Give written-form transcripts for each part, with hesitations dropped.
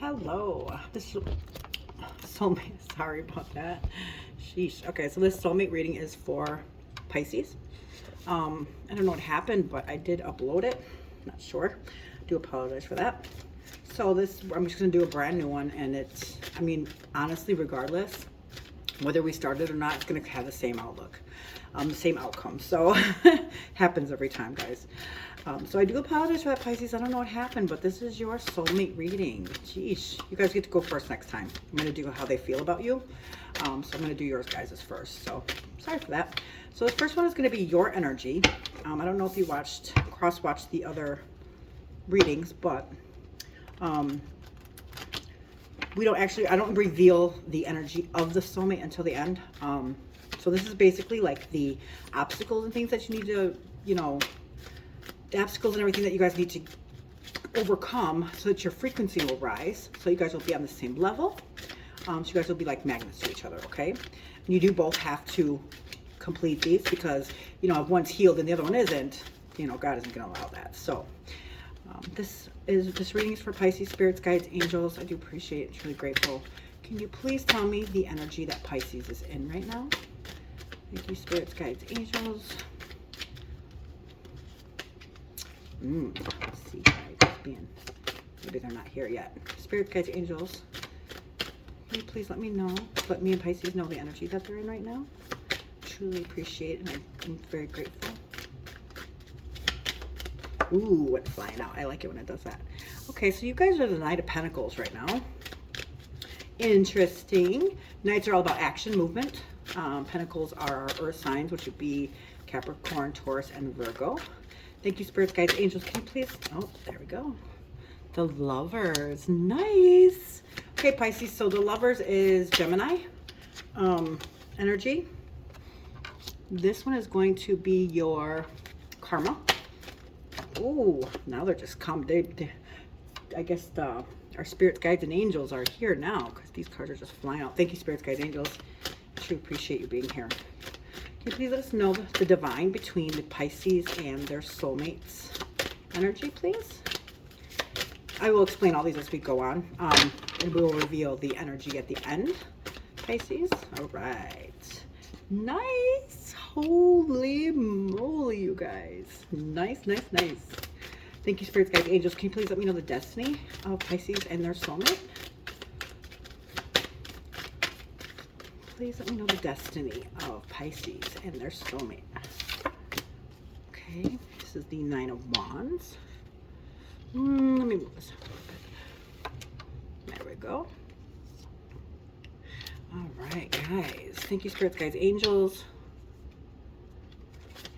Hello. This is soulmate. Sorry about that. Sheesh. Okay, so this soulmate reading is for Pisces. I don't know what happened, but I did upload it. Not sure. Do apologize for that. So this, I'm just gonna do a brand new one, and it's, I mean, honestly, regardless whether we started or not, it's gonna have the same outlook, the same outcome. So happens every time, guys. So I do apologize for that, Pisces. I don't know what happened, but this is your soulmate reading. Jeez, you guys get to go first next time. I'm gonna do how they feel about you. So I'm gonna do yours guys' first. So sorry for that. So the first one is gonna be your energy. I don't know if you cross-watched the other readings, but we don't actually, I don't reveal the energy of the soulmate until the end. So this is basically like the obstacles and things that you need to, you know, the obstacles and everything that you guys need to overcome so that your frequency will rise. So you guys will be on the same level. So you guys will be like magnets to each other, okay? And you do both have to complete these because, you know, if one's healed and the other one isn't, you know, God isn't gonna allow that. So this reading is for Pisces, spirits, guides, angels. I do appreciate it. Truly grateful. Can you please tell me the energy that Pisces is in right now? Thank you, spirits, guides, angels. Let's see, guys, maybe they're not here yet. Spirit, guides, angels. Can you please let me know? Let me and Pisces know the energy that they're in right now. Truly appreciate it, and I'm very grateful. Ooh, what's flying out. I like it when it does that. Okay, so you guys are the Knight of Pentacles right now. Interesting. Knights are all about action, movement. Pentacles are our earth signs, which would be Capricorn, Taurus, and Virgo. Thank you, spirits, guides, angels. Can you please? Oh, there we go. The Lovers. Nice. Okay, Pisces. So the Lovers is Gemini energy. This one is going to be your karma. Oh, now they're just come. I guess our spirits, guides, and angels are here now because these cards are just flying out. Thank you, spirits, guides, angels. I truly appreciate you being here. Can you please let us know the divine between the Pisces and their soulmates energy, please? I will explain all these as we go on, and we will reveal the energy at the end, Pisces. All right. Nice. Holy moly, you guys. Nice, nice, nice. Thank you, spirits, guides, angels. Can you please let me know the destiny of Pisces and their soulmate? Please let me know the destiny of Pisces and their soulmate. Okay, this is the Nine of Wands. Let me move this a little bit. There we go. All right, guys. Thank you, spirits, guides, angels.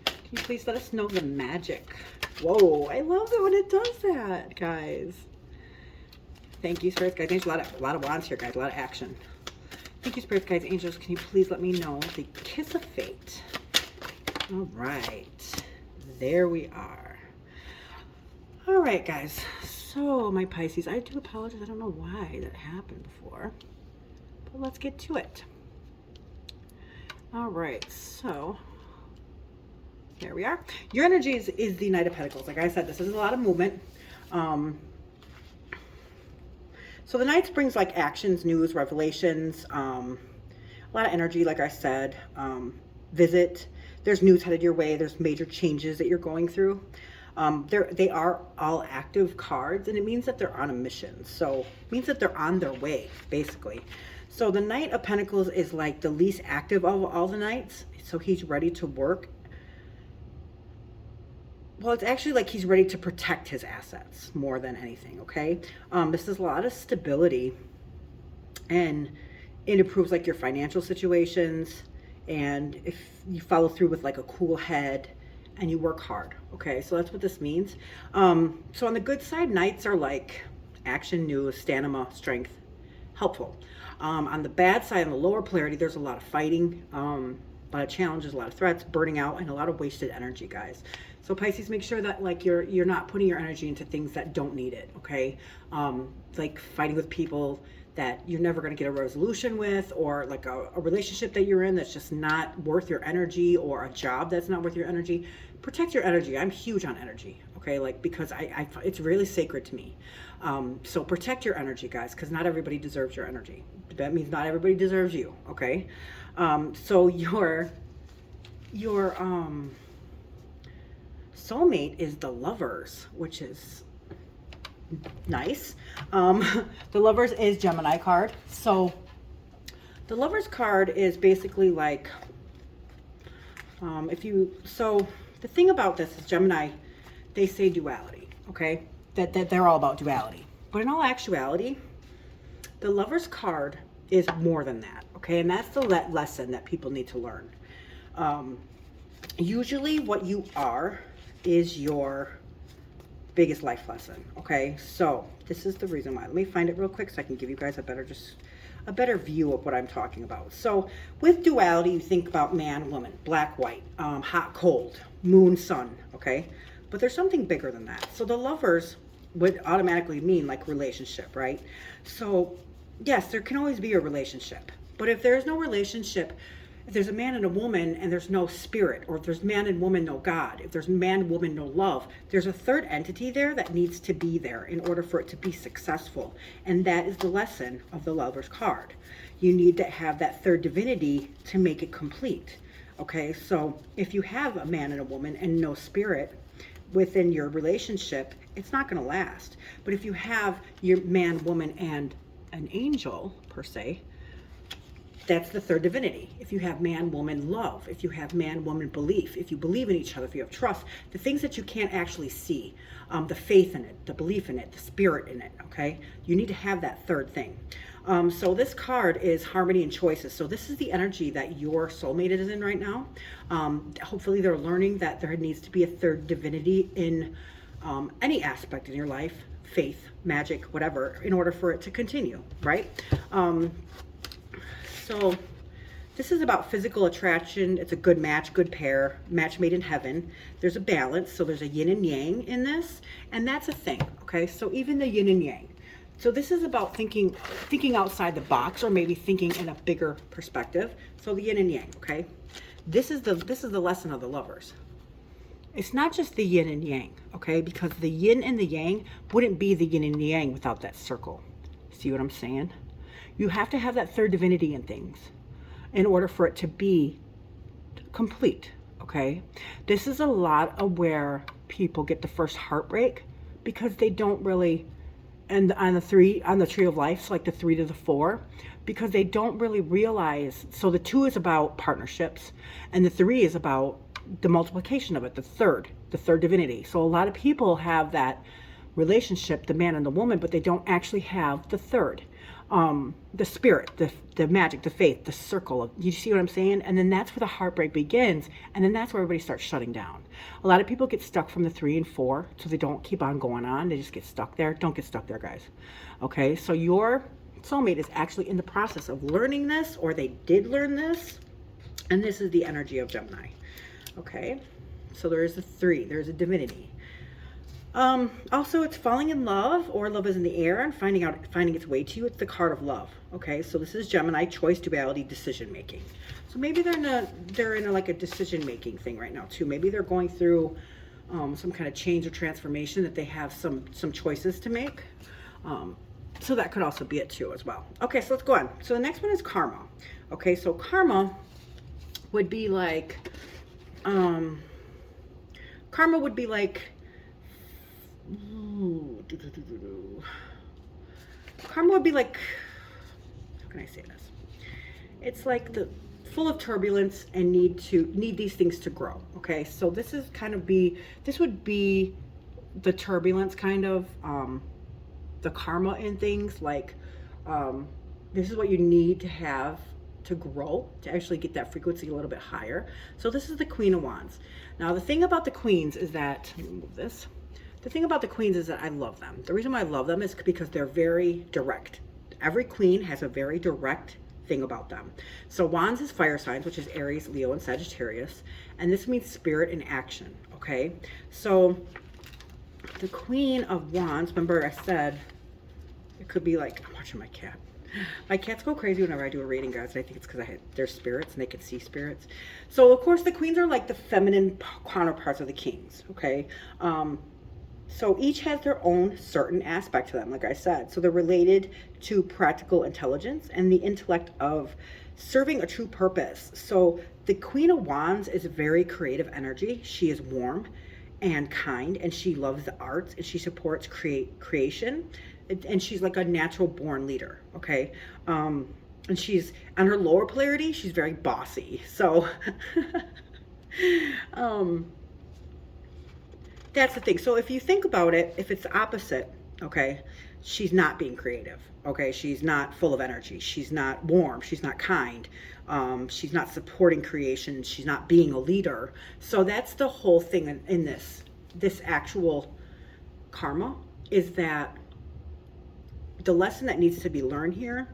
Can you please let us know the magic? Whoa, I love it when it does that, guys. Thank you, spirits, guides, angels. A lot of wands here, guys. A lot of action. Thank you, spirits, guides, angels. Can you please let me know the kiss of fate? All right, there we are. All right, guys. So my Pisces, I do apologize. I don't know why that happened before, but let's get to it. All right, so there we are. Your energy is the Knight of Pentacles. Like I said, this is a lot of movement. So the Knights brings like actions, news, revelations, a lot of energy, like I said, visit. There's news headed your way. There's major changes that you're going through. They are all active cards, and it means that they're on a mission. So it means that they're on their way, basically. So the Knight of Pentacles is like the least active of all the Knights. So he's ready to work. Well, it's actually like he's ready to protect his assets more than anything, okay? This is a lot of stability, and it improves like your financial situations, and if you follow through with like a cool head and you work hard, okay? So that's what this means. So on the good side, Knights are like action, news, stamina, strength, helpful. On the bad side, on the lower polarity, there's a lot of fighting, a lot of challenges, a lot of threats, burning out, and a lot of wasted energy, guys. So Pisces, make sure that like you're not putting your energy into things that don't need it, okay? Like fighting with people that you're never going to get a resolution with, or like a relationship that you're in that's just not worth your energy, or a job that's not worth your energy. Protect your energy. I'm huge on energy, okay? okay? Like, because it's really sacred to me. So protect your energy, guys, because not everybody deserves your energy. That means not everybody deserves you, okay? So your soulmate is the Lovers, which is nice. The Lovers is Gemini card. So the Lovers card is basically like, so the thing about this is Gemini, they say duality, okay? That they're all about duality. But in all actuality, the Lovers card is more than that, okay? And that's the lesson that people need to learn. Usually what you are is your biggest life lesson, okay? So this is the reason why. Let me find it real quick so I can give you guys a better view of what I'm talking about. So with duality, you think about man, woman, black, white, hot, cold, moon, sun, okay? But there's something bigger than that. So the Lovers would automatically mean like relationship, right? So yes, there can always be a relationship, but if there's no relationship, if there's a man and a woman and there's no spirit, or if there's man and woman, no God, if there's man and woman, no love, there's a third entity there that needs to be there in order for it to be successful. And that is the lesson of the Lovers card. You need to have that third divinity to make it complete. Okay, so if you have a man and a woman and no spirit within your relationship, it's not going to last. But if you have your man, woman, and an angel, per se, that's the third divinity. If you have man, woman, love, if you have man, woman, belief, if you believe in each other, if you have trust, the things that you can't actually see, the faith in it, the belief in it, the spirit in it, okay? You need to have that third thing. So this card is harmony and choices. So this is the energy that your soulmate is in right now. Hopefully they're learning that there needs to be a third divinity in any aspect in your life, faith, magic, whatever, in order for it to continue, right? So this is about physical attraction. It's a good match, good pair, match made in heaven. There's a balance. So there's a yin and yang in this, and that's a thing. Okay. So even the yin and yang. So this is about thinking outside the box, or maybe thinking in a bigger perspective. So the yin and yang. Okay. This is the lesson of the Lovers. It's not just the yin and yang. Okay. Because the yin and the yang wouldn't be the yin and the yang without that circle. See what I'm saying? You have to have that third divinity in things in order for it to be complete, okay? This is a lot of where people get the first heartbreak because they don't really, and on the tree of life, so like the 3 to the 4, because they don't really realize. So the 2 is about partnerships, and the 3 is about the multiplication of it, the third divinity. So a lot of people have that relationship, the man and the woman, but they don't actually have the third. The spirit, the magic, the faith, the circle of, you see what I'm saying? And then that's where the heartbreak begins. And then that's where everybody starts shutting down. A lot of people get stuck from the 3 and 4. So they don't keep on going on. They just get stuck there. Don't get stuck there, guys. Okay. So your soulmate is actually in the process of learning this, or they did learn this. And this is the energy of Gemini. Okay. So there is a 3, there's a divinity. Also, it's falling in love, or love is in the air and finding its way to you. It's the card of love. Okay, so this is Gemini, choice, duality, decision making. So maybe they're in a like a decision making thing right now too. Maybe they're going through some kind of change or transformation, that they have some choices to make. So that could also be it too as well. Okay, so let's go on. So the next one is karma. Okay, so karma would be like karma would be like karma would be like, how can I say this? It's like the full of turbulence and need these things to grow. Okay, so this would be the turbulence kind of, the karma in things like, this is what you need to have to grow, to actually get that frequency a little bit higher. So this is the Queen of Wands. Now the thing about the Queens is that, let me move this. The thing about the Queens is that I love them. The reason why I love them is because they're very direct. Every Queen has a very direct thing about them. So Wands is fire signs, which is Aries, Leo, and Sagittarius. And this means spirit in action, okay? So the Queen of Wands, remember I said, it could be like, I'm watching my cat. My cats go crazy whenever I do a reading, guys. And I think it's because they're spirits and they can see spirits. So of course the Queens are like the feminine counterparts of the Kings, okay? So each has their own certain aspect to them, like I said. So they're related to practical intelligence and the intellect of serving a true purpose. So the Queen of Wands is a very creative energy. She is warm and kind, and she loves the arts, and she supports creation, and she's like a natural born leader. Okay. And she's on her lower polarity, she's very bossy. So that's the thing. So if you think about it, if it's the opposite, okay, she's not being creative. Okay, she's not full of energy. She's not warm. She's not kind. She's not supporting creation. She's not being a leader. So that's the whole thing in this actual karma, is that the lesson that needs to be learned here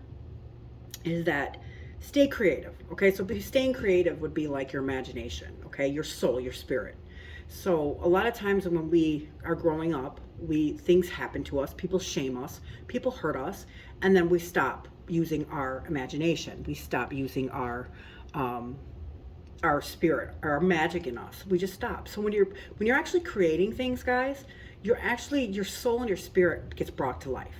is that stay creative. Okay, so staying creative would be like your imagination. Okay, your soul, your spirit. So a lot of times when we are growing up, things happen to us, people shame us, people hurt us, and then we stop using our imagination. We stop using our spirit, our magic in us. We just stop. So when you're actually creating things, guys, your soul and your spirit gets brought to life.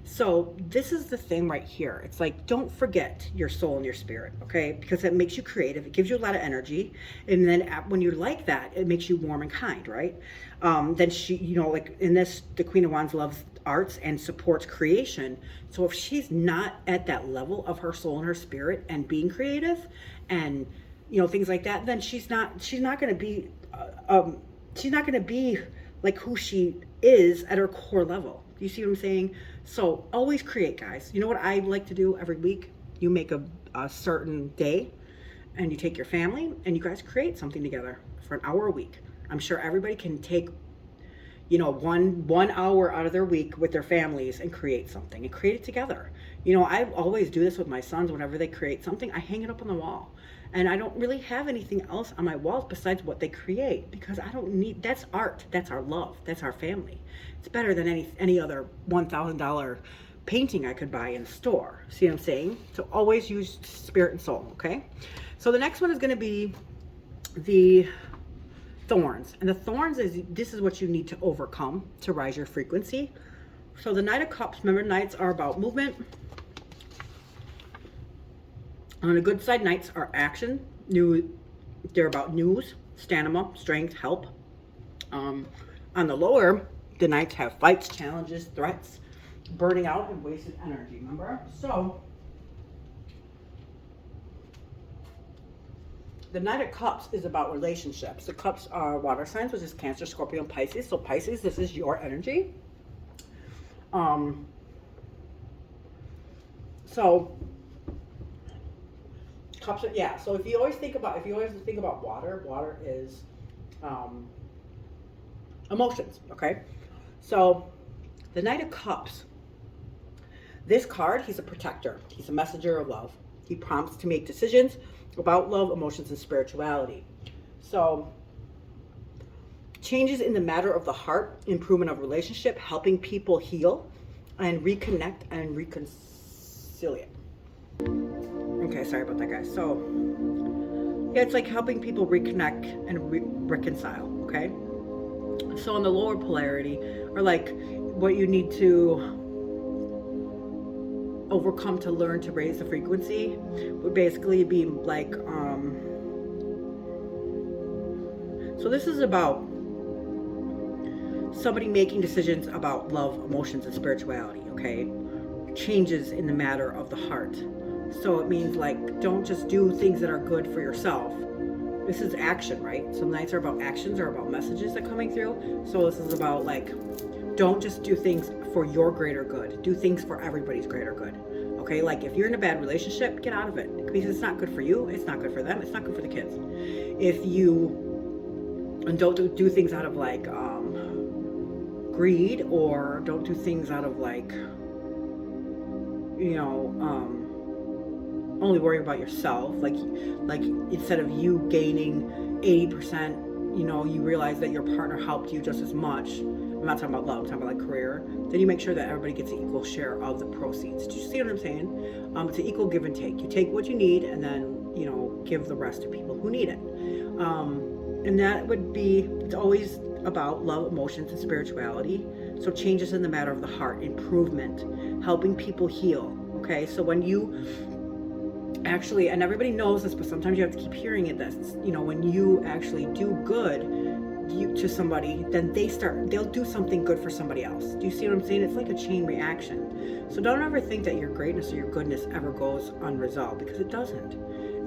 So this is the thing right here. It's like, don't forget your soul and your spirit, okay? Because it makes you creative. It gives you a lot of energy. And then when you're like that, it makes you warm and kind, right? Then she, like in this, the Queen of Wands loves arts and supports creation. So if she's not at that level of her soul and her spirit and being creative and, things like that, then she's not going to be like who she is at her core level. You see what I'm saying? So always create, guys. You know what I like to do every week? You make a certain day and you take your family and you guys create something together for an hour a week. I'm sure everybody can take, 1 hour out of their week with their families and create something and create it together. I always do this with my sons. Whenever they create something, I hang it up on the wall. And I don't really have anything else on my walls besides what they create, because I don't need, that's art. That's our love. That's our family. It's better than any other $1,000 painting I could buy in a store. See what I'm saying? So always use spirit and soul, okay? So the next one is going to be the thorns. And the thorns this is what you need to overcome to rise your frequency. So the Knight of Cups, remember, Knights are about movement. On the good side, Knights are action. They're about news, stamina, strength, help. On the lower, the Knights have fights, challenges, threats, burning out, and wasted energy, remember? So, the Knight of Cups is about relationships. The Cups are water signs, which is Cancer, Scorpio, and Pisces. So Pisces, this is your energy. Cups are, yeah. So if you always think about water is emotions. Okay. So the Knight of Cups. This card, he's a protector. He's a messenger of love. He prompts to make decisions about love, emotions, and spirituality. So changes in the matter of the heart, improvement of relationship, helping people heal and reconnect and reconciliate. Okay, sorry about that, guys. So yeah, it's like helping people reconnect and reconcile, okay? So on the lower polarity, or like what you need to overcome to learn to raise the frequency, would basically be like, so this is about somebody making decisions about love, emotions, and spirituality, okay? Changes in the matter of the heart. So it means like, don't just do things that are good for yourself. This is action, right? So Knights are about actions, are about messages that are coming through. So this is about like, don't just do things for your greater good. Do things for everybody's greater good. Okay, like if you're in a bad relationship, get out of it, because it's not good for you. It's not good for them. It's not good for the kids. If you don't do things out of like greed, or don't do things out of like, only worry about yourself, like instead of you gaining 80%, you realize that your partner helped you just as much. I'm not talking about love, I'm talking about like career. Then you make sure that everybody gets an equal share of the proceeds. Do you see what I'm saying? It's an equal give and take. You take what you need, and then give the rest to people who need it. And that would be, it's always about love, emotions, and spirituality. So changes in the matter of the heart, improvement, helping people heal. Okay, so when you actually, and everybody knows this, but sometimes you have to keep hearing it, this, you know, when you actually do good to somebody, then they'll do something good for somebody else. Do you see what I'm saying? It's like a chain reaction. So don't ever think that your greatness or your goodness ever goes unresolved, because it doesn't.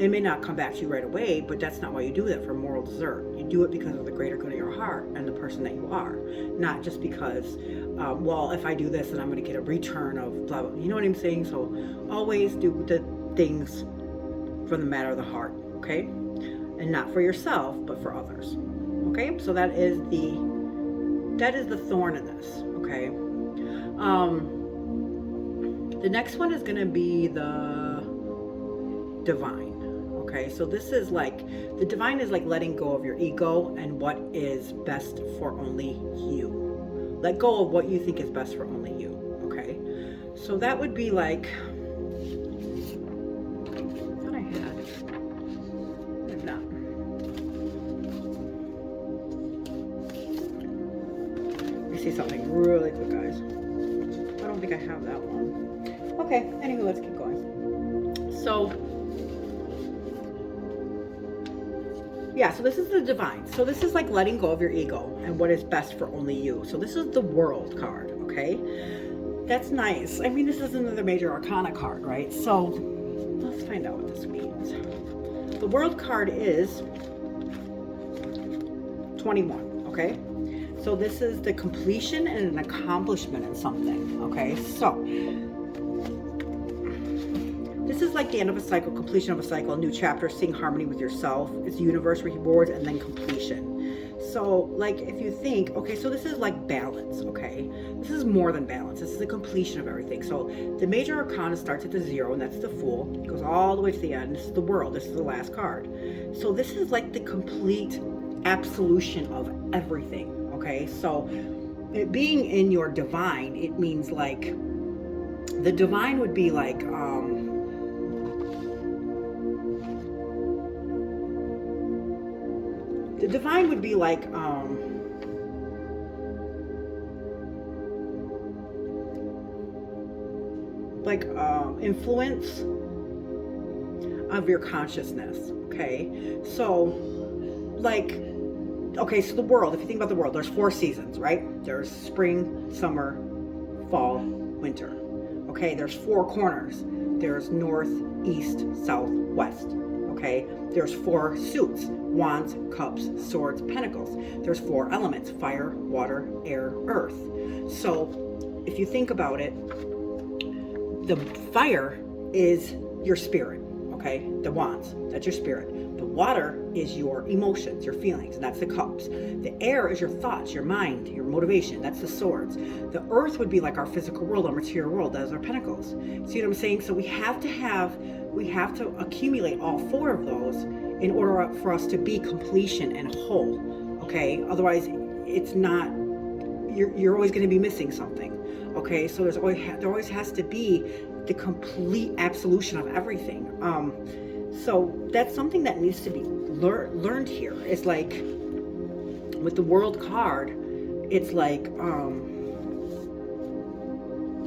It may not come back to you right away, but that's not why you do that for moral desert. You do it because of the greater good of your heart and the person that you are, not just because, well, if I do this, then I'm going to get a return of blah, blah. You know what I'm saying? So always do the things from the matter of the heart, okay? And not for yourself, but for others. Okay, so that is the thorn in this. Okay, the next one is going to be the divine. Okay, so this is like, the divine is like letting go of your ego and what is best for only you. Let go of what you think is best for only you. Okay, so that would be like, see something really quick, guys. I don't think I have that one. Okay, anyway, let's keep going. So, yeah, so this is the divine. So this is like letting go of your ego and what is best for only you. So this is the world card, okay? That's nice. I mean, this is another major arcana card, right? So let's find out what this means. The world card is 21, okay? So this is the completion and an accomplishment in something, okay? So this is like the end of a cycle, completion of a cycle, a new chapter, seeing harmony with yourself. It's universe, rewards, and then completion. So like if you think, okay, so this is like balance, okay? This is more than balance. This is the completion of everything. So the major arcana starts at the 0, and that's the Fool. It goes all the way to the end. This is the World. This is the last card. So this is like the complete absolution of everything. Okay, so it being in your divine, it means like, the divine would be like, the divine would be like, influence of your consciousness. Okay, so like, okay, so the world, if you think about the world, there's 4 seasons, right? There's spring, summer, fall, winter. Okay, there's 4 corners. There's north, east, south, west. Okay, there's 4 suits: wands, cups, swords, pentacles. There's 4 elements: fire, water, air, earth. So if you think about it, the fire is your spirit. Okay, the wands, that's your spirit. The water is your emotions, your feelings, and that's the cups. The air is your thoughts, your mind, your motivation, that's the swords. The earth would be like our physical world, our material world, that's our pentacles. See what I'm saying? So we have to accumulate all 4 of those in order for us to be completion and whole. Okay, otherwise it's not, you're always going to be missing something. Okay, so there always has to be the complete absolution of everything. So that's something that needs to be learned here. It's like with the World card, it's like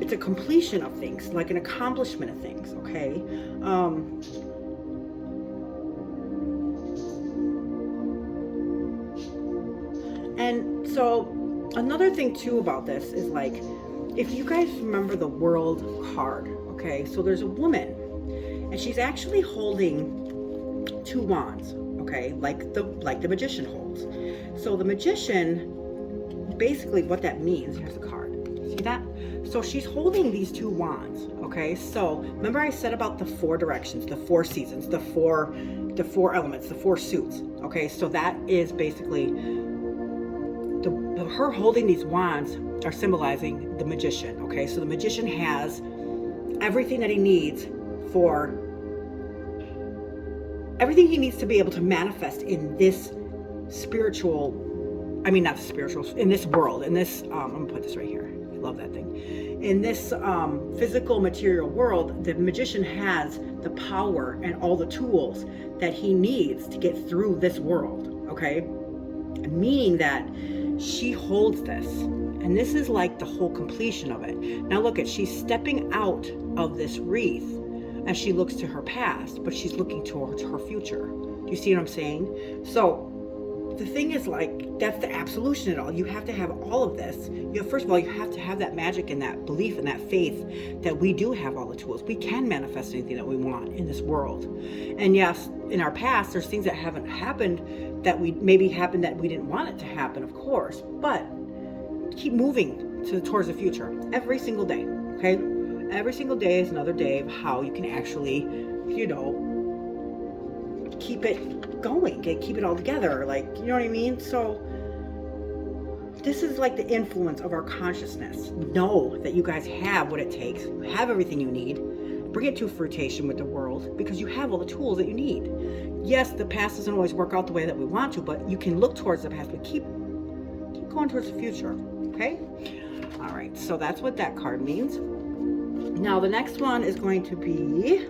it's a completion of things, like an accomplishment of things. Okay, and so another thing too about this is like, if you guys remember the World card, okay, so there's a woman, and she's actually holding 2 wands, okay, like the magician holds. So the magician, basically what that means, here's the card, see that? So she's holding these 2 wands, okay? So remember I said about the 4 directions, the 4 seasons, the four elements, the 4 suits, okay? So that is basically her holding these wands are symbolizing the magician, okay? So the magician has everything that he needs for everything he needs to be able to manifest in this spiritual, I mean not spiritual, in this world, in this, I'm gonna put this right here, I love that thing. In this physical material world, the magician has the power and all the tools that he needs to get through this world, okay? Meaning that she holds this. And this is like the whole completion of it. Now look at, she's stepping out of this wreath as she looks to her past, but she's looking towards her future. Do you see what I'm saying? So the thing is, like, that's the absolution of it all. You have to have all of this. First of all, you have to have that magic and that belief and that faith that we do have all the tools. We can manifest anything that we want in this world. And yes, in our past, there's things that haven't happened that happened that we didn't want it to happen, of course. But keep moving towards the future every single day, okay? Every single day is another day of how you can actually, keep it going, keep it all together, like, you know what I mean? So this is like the influence of our consciousness. Know that you guys have what it takes, have everything you need. Bring it to fruition with the world, because you have all the tools that you need. Yes, the past doesn't always work out the way that we want to, but you can look towards the past, but keep going towards the future, okay? All right, so that's what that card means. Now the next one is going to be,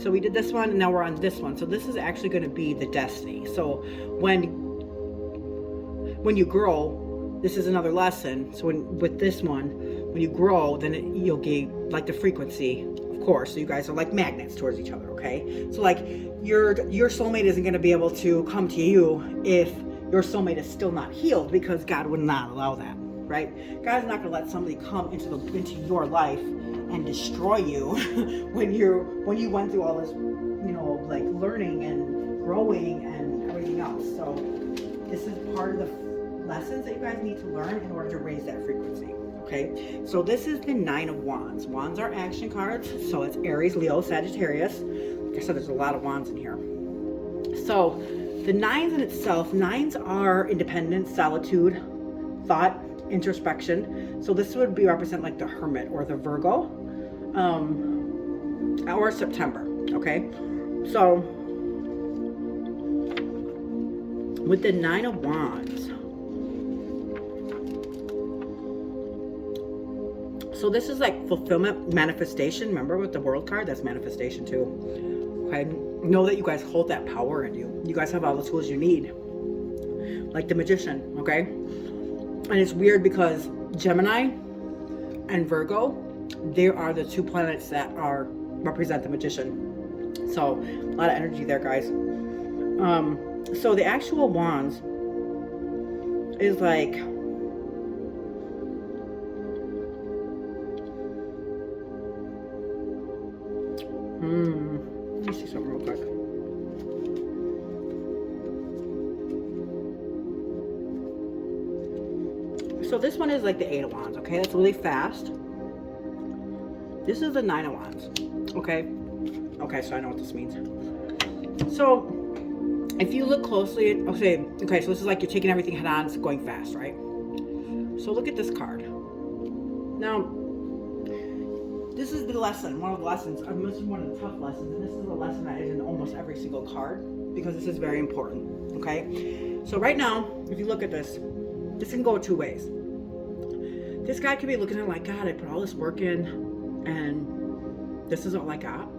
so we did this one, and now we're on this one. So this is actually going to be the destiny. So when you grow, this is another lesson. So with this one, when you grow, then you'll get like the frequency, of course. So you guys are like magnets towards each other, okay? So like your soulmate isn't going to be able to come to you if your soulmate is still not healed, because God would not allow that, right? God's not going to let somebody come into your life and destroy you when you went through all this, like learning and growing and everything else. So this is part of the lessons that you guys need to learn in order to raise that frequency. Okay, so this is the Nine of Wands. Wands are action cards, so it's Aries, Leo, Sagittarius. Like I said, there's a lot of wands in here. So the nines in itself, nines are independence, solitude, thought, introspection. So this would be represent like the Hermit or the Virgo, or September. Okay, so with the Nine of Wands, so this is like fulfillment, manifestation. Remember with the World card, that's manifestation too. Okay, know that you guys hold that power in you. You guys have all the tools you need, like the Magician. Okay, and it's weird because Gemini and Virgo, they are the two planets that represent the Magician. So a lot of energy there, guys. So the actual wands is like, let me see something real quick. So this one is like the Eight of Wands, okay? That's really fast. This is the Nine of Wands, okay? Okay, so I know what this means. So if you look closely, okay, so this is like you're taking everything head on, it's going fast, right? So look at this card. Now, this is the lesson, one of the lessons. This is one of the tough lessons, and this is a lesson that is in almost every single card, because this is very important, okay? So right now, if you look at this can go two ways. This guy could be looking at it like, God, I put all this work in, and this is all I got.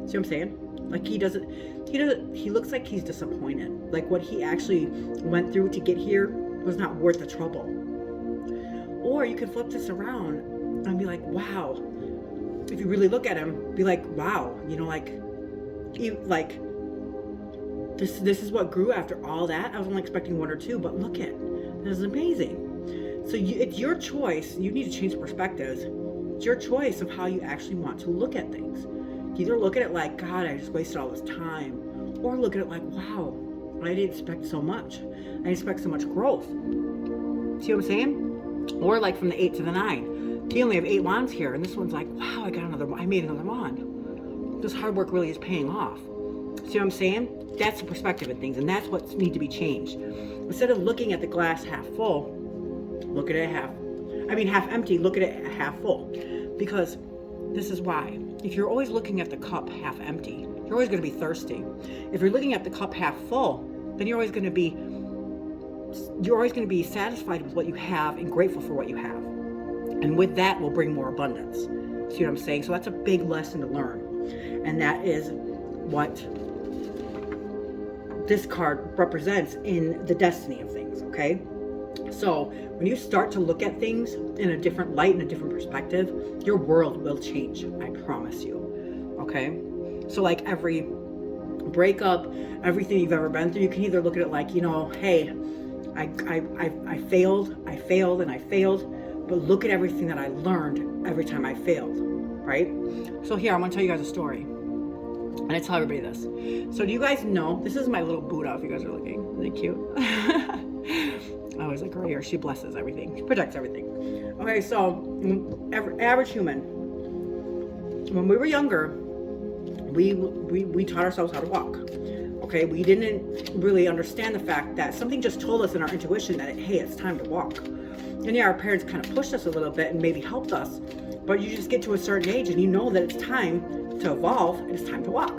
See what I'm saying? Like he looks like he's disappointed. Like what he actually went through to get here was not worth the trouble. Or you could flip this around and be like, wow. If you really look at him, be like, wow, this is what grew after all that. I was only expecting one or two, but look at, this is amazing. So it's your choice. You need to change perspectives. It's your choice of how you actually want to look at things. Either look at it like, God, I just wasted all this time, or look at it like, wow, I didn't expect so much. I didn't expect so much growth. See what I'm saying? Or like from the 8 to the 9. You only have 8 wands here, and this one's like, wow, I made another wand. This hard work really is paying off. See what I'm saying? That's the perspective of things, and that's what needs to be changed. Instead of looking at the glass half full, look at it half empty, look at it half full. Because this is why. If you're always looking at the cup half empty, you're always going to be thirsty. If you're looking at the cup half full, then you're always going to be satisfied with what you have and grateful for what you have. And with that will bring more abundance. See what I'm saying? So that's a big lesson to learn. And that is what this card represents in the destiny of things, okay? So when you start to look at things in a different light, in a different perspective, your world will change. I promise you. Okay. So like every breakup, everything you've ever been through, you can either look at it like, you know, hey, I failed, and I failed, but look at everything that I learned every time I failed, right? So here, I'm gonna tell you guys a story. And I tell everybody this. So do you guys know, this is my little Buddha, if you guys are looking. Isn't it cute? I always like her here. She blesses everything. She protects everything. Okay, so average human. When we were younger, we taught ourselves how to walk. Okay, we didn't really understand the fact that something just told us in our intuition that, hey, it's time to walk. And yeah, our parents kind of pushed us a little bit and maybe helped us. But you just get to a certain age and you know that it's time to evolve and it's time to walk.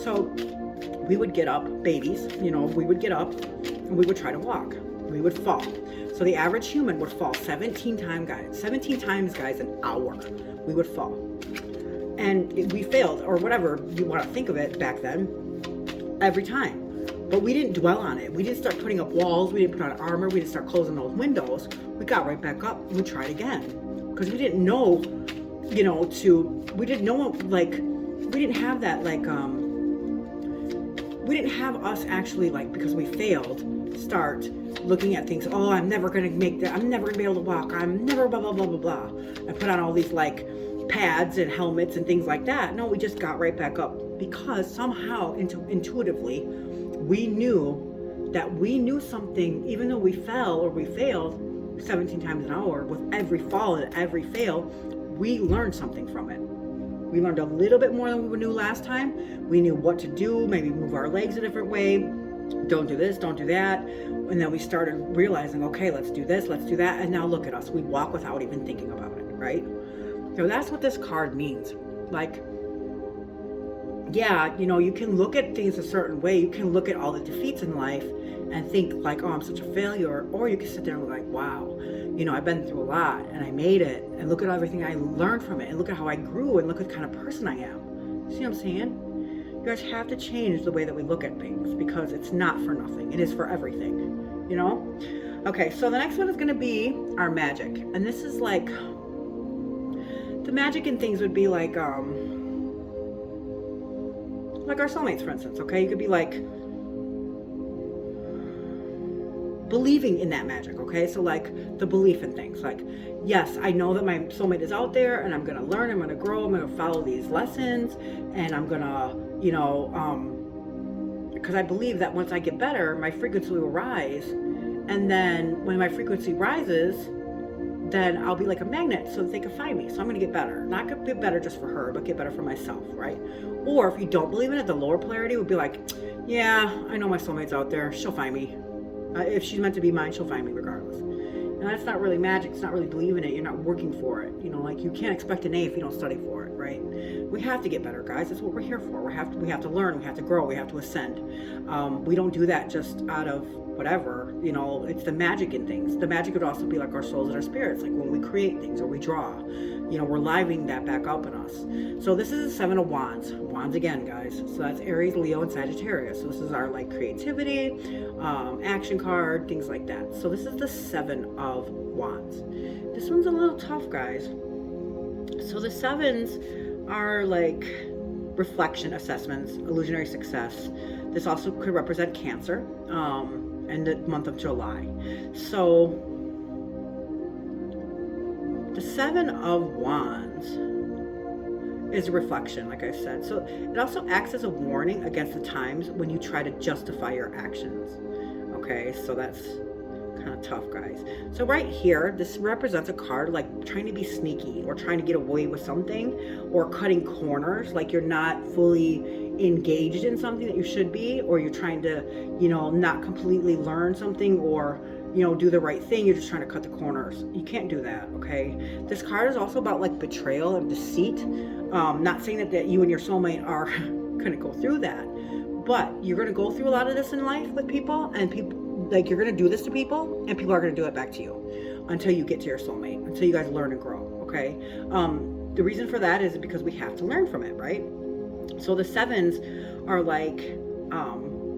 So we would get up, babies, you know, we would get up and we would try to walk. We would fall. So the average human would fall 17 times, guys, an hour. We would fall. And we failed, or whatever you want to think of it back then, every time. But we didn't dwell on it. We didn't start putting up walls. We didn't put on armor. We didn't start closing those windows. We got right back up and we tried again. Because we didn't know, you know, we didn't know, like, we didn't have that, like, we didn't have us actually, like, because we failed, start looking at things, oh, I'm never going to make that, I'm never going to be able to walk, I'm never blah, blah, blah, blah, blah. And put on all these, like, pads and helmets and things like that. No, we just got right back up because somehow, intuitively, we knew that we knew something, even though we fell or we failed 17 times an hour, with every fall and every fail, we learned something from it. We learned a little bit more than we knew last time. We knew what to do, maybe move our legs a different way. Don't do this, don't do that. And then we started realizing, okay, let's do this, let's do that. And now look at us. We walk without even thinking about it, right? So that's what this card means. Like, yeah, you know, you can look at things a certain way. You can look at all the defeats in life and think like, oh, I'm such a failure. Or you can sit there and be like, wow, you know, I've been through a lot and I made it. And look at everything I learned from it. And look at how I grew and look at the kind of person I am. See what I'm saying? You guys have to change the way that we look at things because it's not for nothing. It is for everything, you know? Okay, so the next one is going to be our magic. And this is like, the magic in things would be like our soulmates, for instance, okay? You could be like believing in that magic, okay? So like the belief in things, like, yes, I know that my soulmate is out there and I'm going to learn, I'm going to grow, I'm going to follow these lessons, and I'm going to, you know, because I believe that once I get better, my frequency will rise. And then when my frequency rises, then I'll be like a magnet so that they can find me. So I'm going to get better. Not going to get better just for her, but get better for myself, right? Or if you don't believe in it, the lower polarity would be like, yeah, I know my soulmate's out there. She'll find me. If she's meant to be mine, she'll find me regardless. And that's not really magic. It's not really believing it. You're not working for it. You know, like you can't expect an A if you don't study for it, right? We have to get better, guys. That's what we're here for. We have to learn. We have to grow. We have to ascend. We don't do that just out of whatever, you know. It's the magic in things. The magic would also be like our souls and our spirits, like when we create things or we draw, you know, we're livening that back up in us. So this is the 7 of Wands. Wands again, guys. So that's Aries, Leo, and Sagittarius. So this is our like creativity, action card, things like that. So this is the 7 of Wands. This one's a little tough, guys. So the 7s are like reflection, assessments, illusionary success. This also could represent Cancer. In the month of July. So the 7 of Wands is a reflection, like I said. So it also acts as a warning against the times when you try to justify your actions. Okay, so that's kind of tough, guys. So right here, this represents a card like trying to be sneaky or trying to get away with something or cutting corners, like you're not fully engaged in something that you should be, or you're trying to, you know, not completely learn something or, you know, do the right thing. You're just trying to cut the corners. You can't do that, okay? This card is also about like betrayal and deceit. Not saying that you and your soulmate are gonna go through that, but you're gonna go through a lot of this in life with people, and people, like, you're gonna do this to people and people are gonna do it back to you until you get to your soulmate, until you guys learn and grow, okay? The reason for that is because we have to learn from it, right? So the 7s are like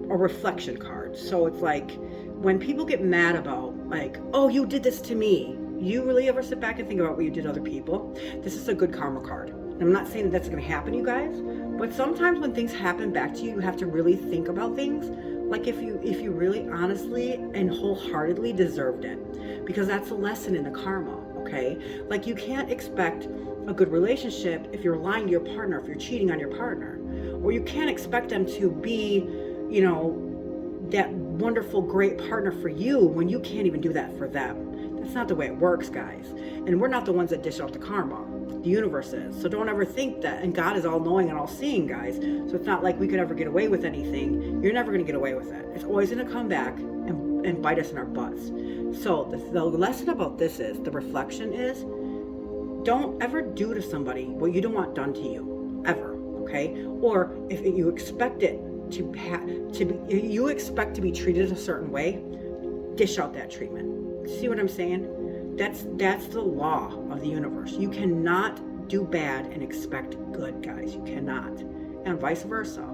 a reflection card. So it's like when people get mad about like, oh, you did this to me. You really ever sit back and think about what you did to other people? This is a good karma card. And I'm not saying that that's going to happen, you guys, but sometimes when things happen back to you, you have to really think about things like if you really honestly and wholeheartedly deserved it, because that's a lesson in the karma. Okay, like you can't expect a good relationship if you're lying to your partner, if you're cheating on your partner, or you can't expect them to be, you know, that wonderful, great partner for you when you can't even do that for them. That's not the way it works, guys. And we're not the ones that dish out the karma. The universe is. So don't ever think that. And God is all knowing and all seeing, guys. So it's not like we could ever get away with anything. You're never going to get away with it. It's always going to come back and bite us in our butts. So the lesson about this is, the reflection is, don't ever do to somebody what you don't want done to you, ever. Okay? Or if you expect it you expect to be treated a certain way, dish out that treatment. See what I'm saying? That's the law of the universe. You cannot do bad and expect good, guys. You cannot. And vice versa.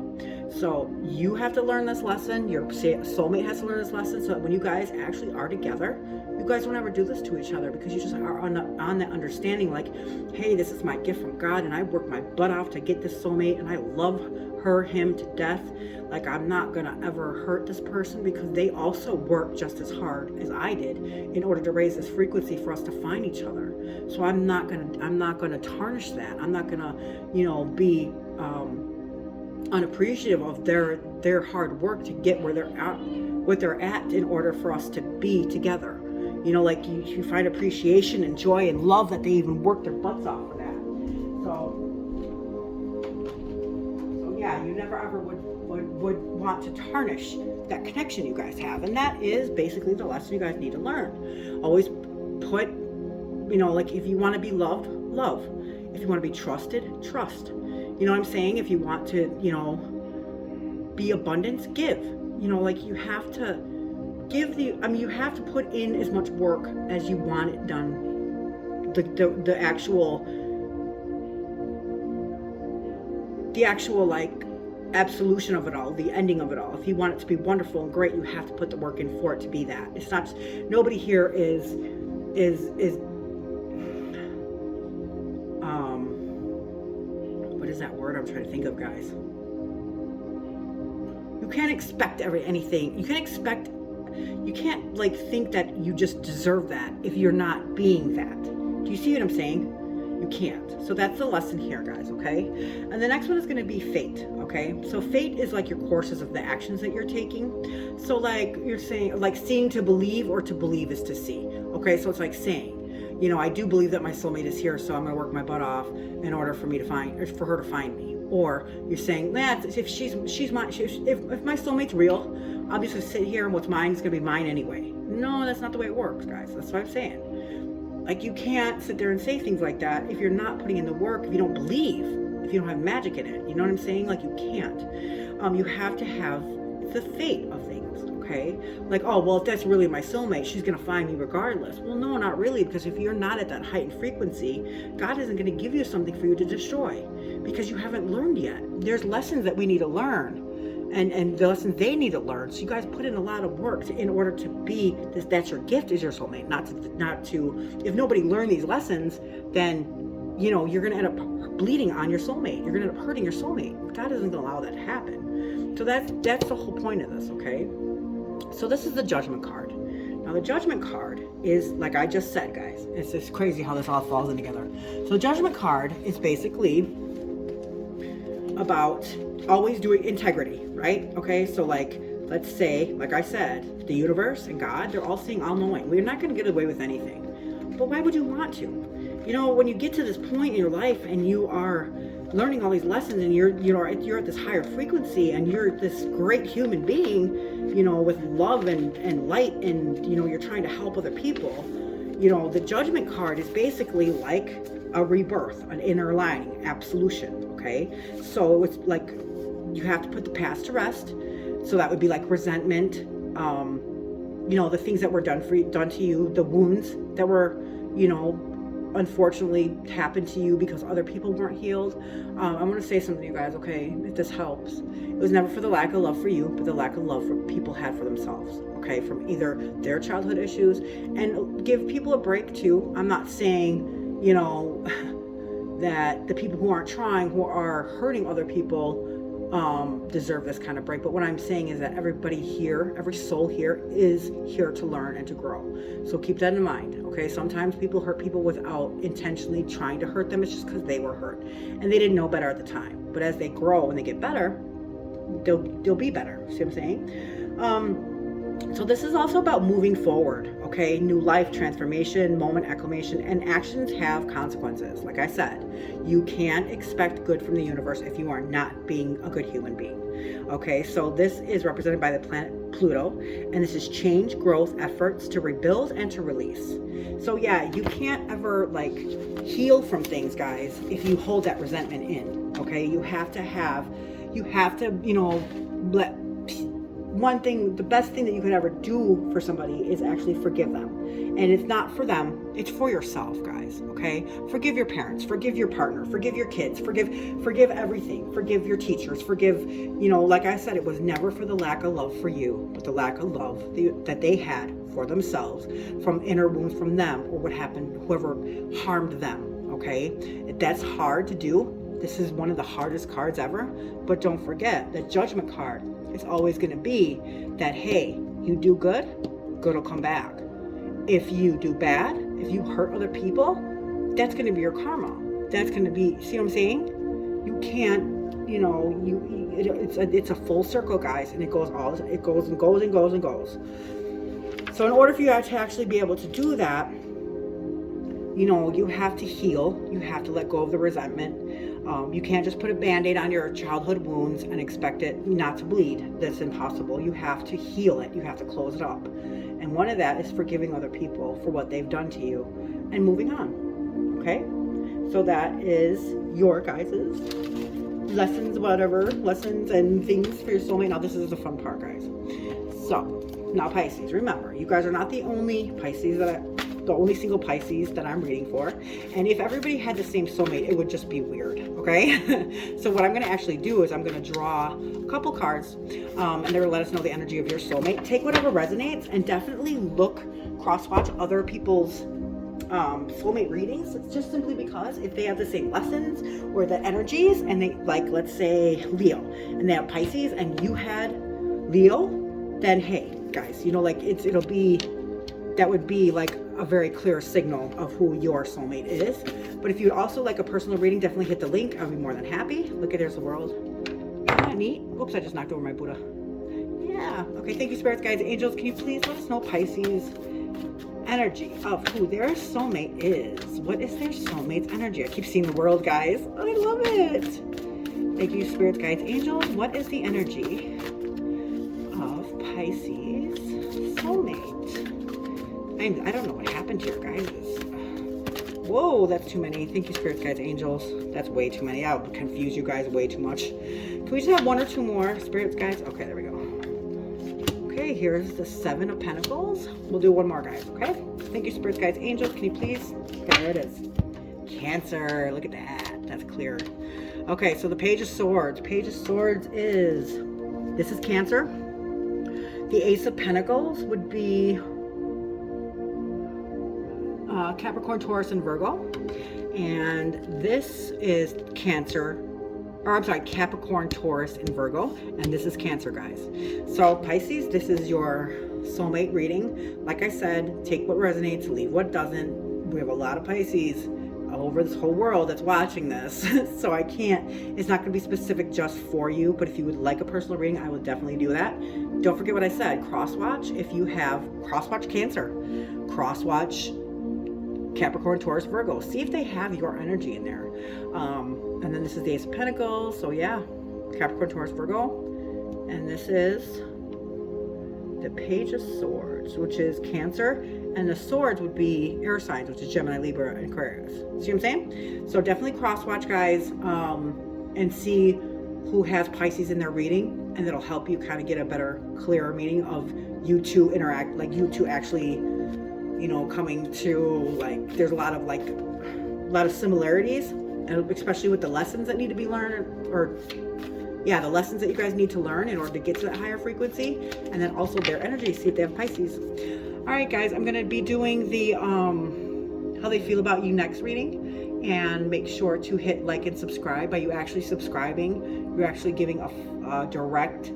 So you have to learn this lesson. Your soulmate has to learn this lesson, so that when you guys actually are together, you guys don't ever do this to each other, because you just are on that understanding like, hey, this is my gift from God, and I worked my butt off to get this soulmate, and I love him to death. Like, I'm not gonna ever hurt this person, because they also worked just as hard as I did in order to raise this frequency for us to find each other. So I'm not gonna tarnish that. I'm not gonna, be unappreciative of their hard work to get where they're at in order for us to be together. Like you find appreciation and joy and love that they even worked their butts off for that. So yeah, you never ever would want to tarnish that connection you guys have. And that is basically the lesson you guys need to learn. Always put, like if you want to be loved, love. If you want to be trusted, trust. You know what I'm saying? If you want to, be abundance, give. Like you have to give you have to put in as much work as you want it done. The actual like absolution of it all, the ending of it all. If you want it to be wonderful and great, you have to put the work in for it to be that. It's not just, nobody here is what is that word I'm trying to think of, guys? You can't expect anything. You can't like think that you just deserve that if you're not being that. Do you see what I'm saying? You can't. So that's the lesson here, guys, okay? And the next one is going to be fate, okay? So fate is like your courses of the actions that you're taking. So like you're saying, like seeing to believe, or to believe is to see, okay? So it's like saying, I do believe that my soulmate is here, so I'm going to work my butt off in order for her to find me. Or you're saying, if my soulmate's real, I'll just sit here and what's mine is going to be mine anyway. No, that's not the way it works, guys. That's what I'm saying. Like, you can't sit there and say things like that if you're not putting in the work, if you don't believe, if you don't have magic in it. You know what I'm saying? Like, you can't. You have to have the fate of things, okay? Like, oh, well, if that's really my soulmate, she's going to find me regardless. Well, no, not really, because if you're not at that heightened frequency, God isn't going to give you something for you to destroy, because you haven't learned yet. There's lessons that we need to learn. And the lessons they need to learn. So you guys put in a lot of work in order to be this. That's your gift, is your soulmate. Not to. If nobody learned these lessons, then you're gonna end up bleeding on your soulmate. You're gonna end up hurting your soulmate. God isn't gonna allow that to happen. So that's the whole point of this. Okay. So this is the Judgment card. Now the Judgment card is, like I just said, guys. It's just crazy how this all falls in together. So the Judgment card is basically about always doing integrity, right? Okay, so like, let's say, like I said, the universe and God, they're all seeing, all knowing. We're not going to get away with anything. But why would you want to? When you get to this point in your life and you are learning all these lessons and you're at this higher frequency and you're this great human being, with love and light, and you're trying to help other people, the Judgment card is basically like a rebirth, an inner aligning, absolution. Okay, so it's like you have to put the past to rest. So that would be like resentment, the things that were done to you, the wounds that were, unfortunately happened to you because other people weren't healed. I'm going to say something to you guys, okay, if this helps. It was never for the lack of love for you, but the lack of love for people had for themselves, okay, from either their childhood issues. And give people a break too. I'm not saying, you know, that the people who aren't trying, who are hurting other people, deserve this kind of break. But what I'm saying is that everybody here, every soul here is here to learn and to grow. So keep that in mind, okay? Sometimes people hurt people without intentionally trying to hurt them. It's just because they were hurt and they didn't know better at the time. But as they grow and they get better, they'll be better. See what I'm saying? So this is also about moving forward, okay? New life, transformation, moment, acclamation, and actions have consequences. Like I said, you can't expect good from the universe if you are not being a good human being, okay? So this is represented by the planet Pluto, and this is change, growth, efforts to rebuild and to release. So yeah, you can't ever like heal from things, guys, if you hold that resentment in, okay? You have to, you know, let one thing, the best thing that you could ever do for somebody is actually forgive them. And it's not for them, it's for yourself, guys, okay? Forgive your parents, forgive your partner, forgive your kids, forgive everything, forgive your teachers, forgive, you know, like I said, it was never for the lack of love for you, but the lack of love that they had for themselves, from inner wounds from them, or what happened, whoever harmed them, okay? That's hard to do. This is one of the hardest cards ever, but don't forget the Judgment card. It's always going to be that, hey, you do good, good will come back. If you do bad, if you hurt other people, that's going to be your karma. That's going to be, see what I'm saying? You can't, you know, it's a full circle, guys, and it goes and goes and goes and goes. So in order for you to actually be able to do that, you know, you have to heal. You have to let go of the resentment. You can't just put a Band-Aid on your childhood wounds and expect it not to bleed. That's impossible. You have to heal it. You have to close it up. And one of that is forgiving other people for what they've done to you and moving on. Okay? So that is your guys' lessons, lessons and things for your soulmate. Now this is the fun part, guys. So now Pisces, remember, you guys are not the only Pisces the only single Pisces that I'm reading for. And if everybody had the same soulmate, it would just be weird, okay? So what I'm going to actually do is I'm going to draw a couple cards, and they're going to let us know the energy of your soulmate. Take whatever resonates, and definitely cross-watch other people's soulmate readings. It's just simply because if they have the same lessons or the energies, and they, like, let's say Leo, and they have Pisces, and you had Leo, then hey, guys, you know, like that would be like a very clear signal of who your soulmate is. But if you'd also like a personal reading, definitely hit the link. I'll be more than happy. Look at There's the World. Isn't that neat? Oops, I just knocked over my Buddha. Yeah. Okay, thank you, spirits, guides, angels. Can you please let us know Pisces energy of who their soulmate is? What is their soulmate's energy? I keep seeing the world, guys. I love it. Thank you, spirits, guides, angels. What is the energy of Pisces soulmate? I don't know what happened here, guys. Whoa, that's too many. Thank you, spirits, guides, angels. That's way too many. I would confuse you guys way too much. Can we just have one or two more spirits, guys? Okay, there we go. Okay, here's the Seven of Pentacles. We'll do one more, guys, okay? Thank you, spirits, guides, angels. Can you please? There it is. Cancer. Look at that. That's clear. Okay, so the Page of Swords. Page of Swords this is Cancer. The Ace of Pentacles would be Capricorn, Taurus, and Virgo. And this is Capricorn, Taurus, and Virgo. And this is Cancer, guys. So Pisces, this is your soulmate reading. Like I said, take what resonates, leave what doesn't. We have a lot of Pisces all over this whole world that's watching this. So it's not going to be specific just for you, but if you would like a personal reading, I would definitely do that. Don't forget what I said, cross-watch. If you have cross-watch Cancer, cross-watch Capricorn, Taurus, Virgo. See if they have your energy in there. And then this is the Ace of Pentacles. So yeah, Capricorn, Taurus, Virgo. And this is the Page of Swords, which is Cancer. And the swords would be air signs, which is Gemini, Libra, and Aquarius. See what I'm saying? So definitely cross-watch, guys, and see who has Pisces in their reading. And that'll help you kind of get a better, clearer meaning of you two interact, like you two actually, you know, coming to, like, there's a lot of, like, lot of similarities, and especially with the lessons that need to be learned, or yeah, the lessons that you guys need to learn in order to get to that higher frequency, and then also their energy, see if they have Pisces. All right, guys, I'm going to be doing the how they feel about you next reading, and make sure to hit like and subscribe. By you actually subscribing, you're actually giving a direct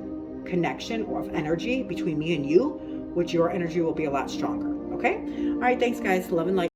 connection of energy between me and you, which your energy will be a lot stronger. Okay? All right, thanks, guys. Love and light.